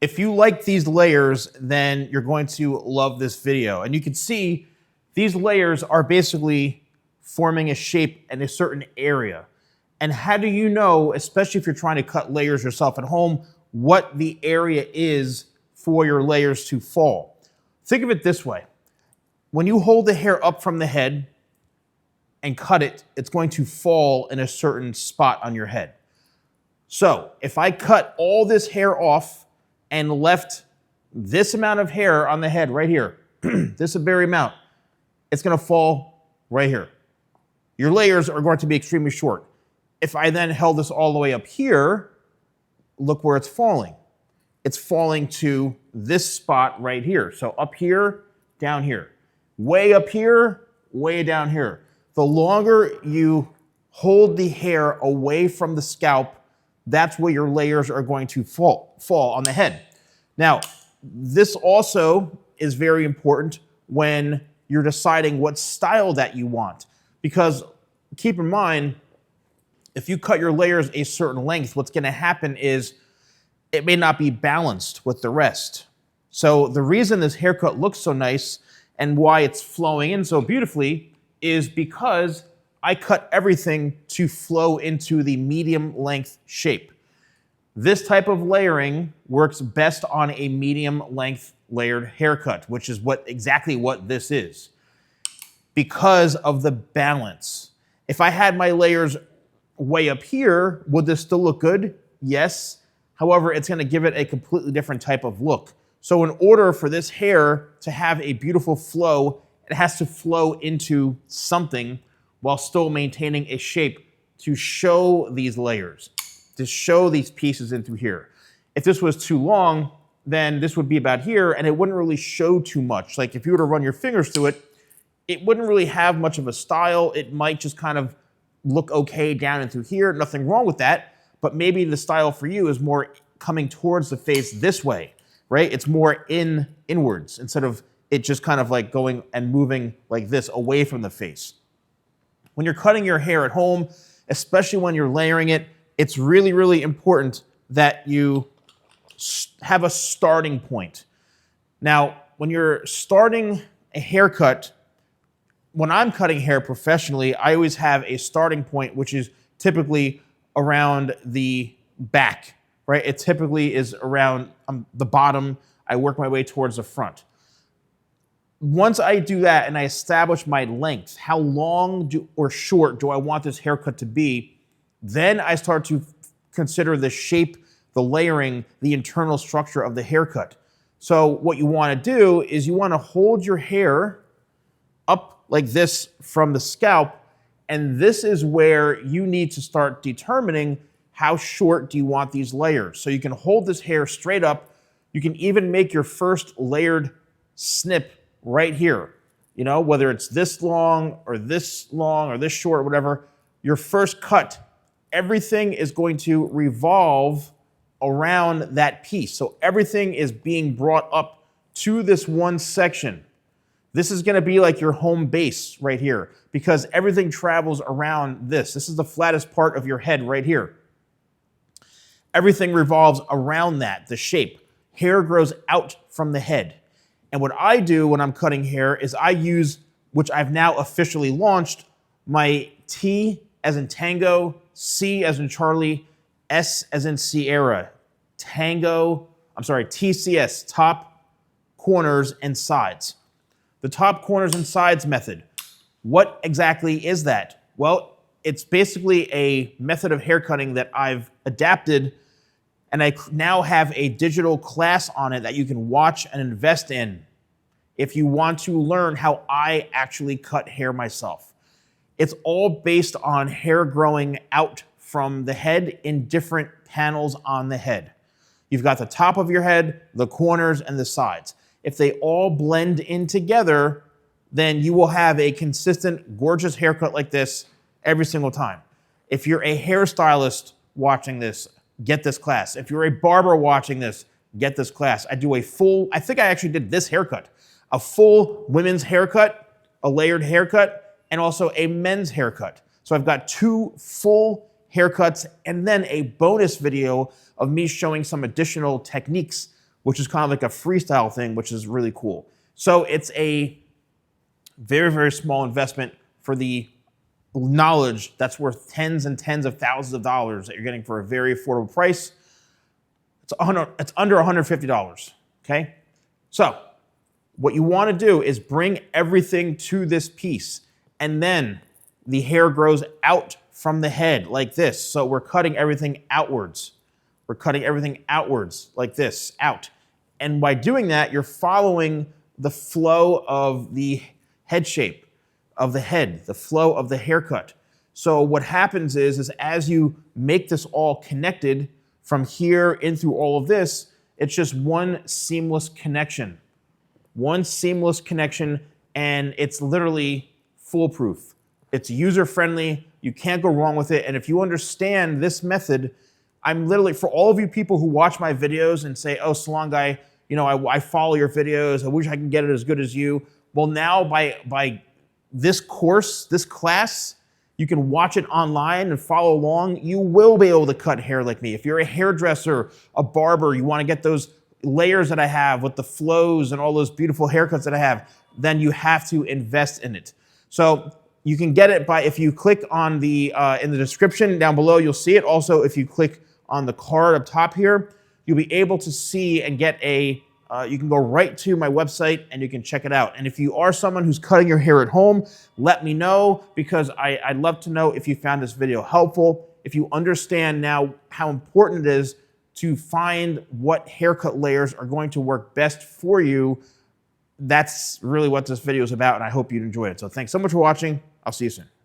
If you like these layers, then you're going to love this video. And you can see these layers are basically forming a shape in a certain area. And how do you know, especially if you're trying to cut layers yourself at home, what the area is for your layers to fall? Think of it this way. When you hold the hair up from the head and cut it, it's going to fall in a certain spot on your head. So if I cut all this hair off and left this amount of hair on the head right here, this very amount, it's going to fall right here. Your layers are going to be extremely short. If I then held this all the way up here, look where it's falling. It's falling to this spot right here. So up here, down here. Way up here, way down here. The longer you hold the hair away from the scalp, that's where your layers are going to fall on the head. Now, this also is very important when you're deciding what style that you want. Because keep in mind, if you cut your layers a certain length, what's going to happen is it may not be balanced with the rest. So the reason this haircut looks so nice and why it's flowing in so beautifully is because I cut everything to flow into the medium length shape. This type of layering works best on a medium length layered haircut, which is exactly what this is, because of the balance. If I had my layers way up here, would this still look good? Yes. However, it's going to give it a completely different type of look. So in order for this hair to have a beautiful flow, it has to flow into something while still maintaining a shape to show these layers, to show these pieces in through here. If this was too long, then this would be about here and it wouldn't really show too much. Like if you were to run your fingers through it, it wouldn't really have much of a style. It might just kind of look okay down and through here. Nothing wrong with that, but maybe the style for you is more coming towards the face this way, right? It's more inwards instead of it just kind of like going and moving like this away from the face. When you're cutting your hair at home, especially when you're layering it, it's really, really important that you have a starting point. Now, when you're starting a haircut, when I'm cutting hair professionally, I always have a starting point, which is typically around the back, right? It typically is around the bottom. I work my way towards the front. Once I do that and I establish my length, how long or short do I want this haircut to be, then I start to consider the shape, the layering, the internal structure of the haircut. So what you want to do is you want to hold your hair up like this from the scalp, and this is where you need to start determining how short do you want these layers. So you can hold this hair straight up. You can even make your first layered snip right here. You know, whether it's this long or this short or whatever, your first cut, everything is going to revolve around that piece. So everything is being brought up to this one section. This is going to be like your home base right here because everything travels around this. This is the flattest part of your head right here. Everything revolves around that, the shape. Hair grows out from the head. And what I do when I'm cutting hair is I use, which I've now officially launched, my T as in Tango, C as in Charlie, S as in Sierra. TCS, top, corners, and sides. The top, corners, and sides method. What exactly is that? Well, it's basically a method of hair cutting that I've adapted, and I now have a digital class on it that you can watch and invest in if you want to learn how I actually cut hair myself. It's all based on hair growing out from the head in different panels on the head. You've got the top of your head, the corners, and the sides. If they all blend in together, then you will have a consistent, gorgeous haircut like this every single time. If you're a hairstylist watching this, get this class. If you're a barber watching this, get this class. I do a full, I think I actually did this haircut, a full women's haircut, a layered haircut, and also a men's haircut. So I've got 2 full haircuts and then a bonus video of me showing some additional techniques which is kind of like a freestyle thing, which is really cool. So it's a very, very small investment for the knowledge that's worth tens and tens of thousands of dollars that you're getting for a very affordable price. It's under $150, okay? So what you want to do is bring everything to this piece, and then the hair grows out from the head like this. So we're cutting everything outwards. We're cutting everything outwards like this, out. And by doing that, you're following the flow of the head shape of the head, the flow of the haircut. So what happens is as you make this all connected from here in through all of this, it's just one seamless connection. One seamless connection, and it's literally foolproof. It's user-friendly. You can't go wrong with it. And if you understand this method, I'm literally, for all of you people who watch my videos and say, oh, Salon Guy, you know, I follow your videos. I wish I could get it as good as you. Well, now by this course, this class, you can watch it online and follow along. You will be able to cut hair like me. If you're a hairdresser, a barber, you want to get those layers that I have with the flows and all those beautiful haircuts that I have, then you have to invest in it. So you can get it by, if you click on the, in the description down below, you'll see it. Also, if you click on the card up top here, you'll be able to see and get a, you can go right to my website and you can check it out. And if you are someone who's cutting your hair at home, let me know, because I'd love to know if you found this video helpful, if you understand now how important it is to find what haircut layers are going to work best for you. That's really what this video is about, and I hope you enjoyed it. So thanks so much for watching. I'll see you soon.